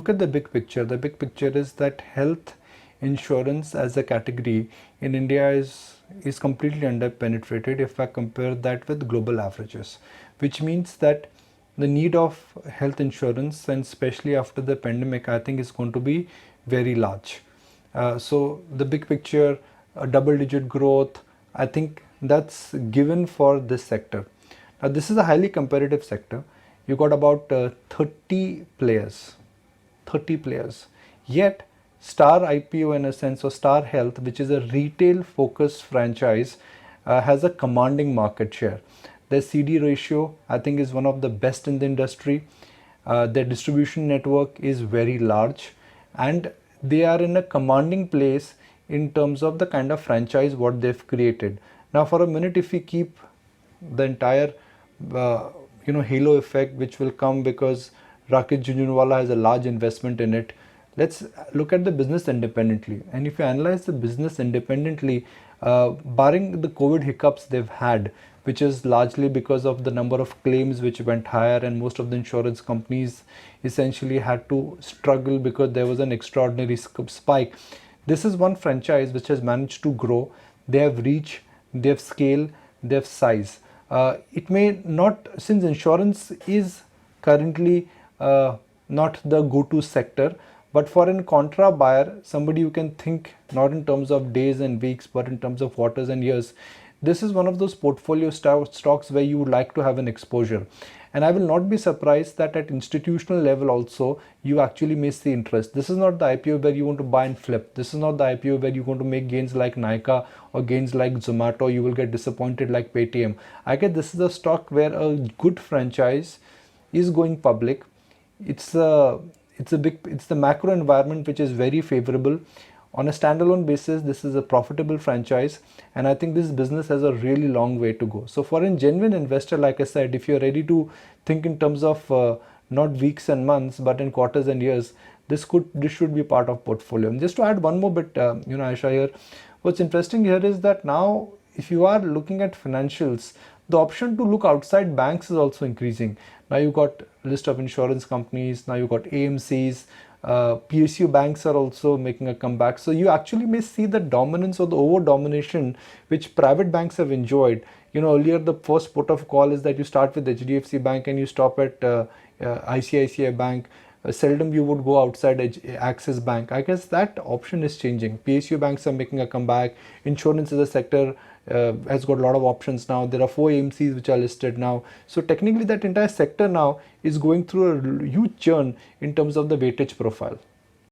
Look at the big picture. The big picture is that health insurance as a category in India is completely underpenetrated if I compare that with global averages, which means that the need of health insurance, and especially after the pandemic, I think is going to be very large. So the big picture, double-digit growth, I think that's given for this sector. Now this is a highly competitive sector. You got about 30 players, 30 players. Yet Star IPO, in a sense, or Star Health, which is a retail focused franchise, has a commanding market share. Their CD ratio, I think, is one of the best in the industry. Their distribution network is very large, and they are in a commanding place in terms of the kind of franchise what they've created. Now, for a minute, if we keep the entire halo effect which will come because Rakesh Jhunjhunwala has a large investment in it, let's look at the business independently. And if you analyze the business independently, barring the COVID hiccups they've had, which is largely because of the number of claims which went higher, and most of the insurance companies essentially had to struggle because there was an extraordinary spike. This is one franchise which has managed to grow. They have reach, they have scale, they have size. It may not, since insurance is currently not the go-to sector, but for an contra buyer, somebody you can think not in terms of days and weeks, but in terms of quarters and years, this is one of those portfolio stocks where you would like to have an exposure. And I will not be surprised that at institutional level also you actually may see interest. This is not the IPO where you want to buy and flip. This is not the IPO where you want to make gains like Nykaa or gains like Zomato. You will get disappointed like Paytm. I guess this is a stock where a good franchise is going public. It's the macro environment which is very favorable. On a standalone basis, this is a profitable franchise, and I think this business has a really long way to go. So for a genuine investor, like I said, if you're ready to think in terms of not weeks and months, but in quarters and years, this should be part of portfolio. And just to add one more bit, Aisha, here, what's interesting here is that now if you are looking at financials, the option to look outside banks is also increasing. Now you got a list of insurance companies, now you got AMCs, PSU banks are also making a comeback. So you actually may see the dominance or the over domination which private banks have enjoyed. Earlier the first port of call is that you start with HDFC Bank and you stop at ICICI Bank. Seldom you would go outside Axis Bank. I guess that option is changing. PSU banks are making a comeback. Insurance as a sector has got a lot of options now. There are 4 AMCs which are listed now. So technically that entire sector now is going through a huge churn in terms of the weightage profile.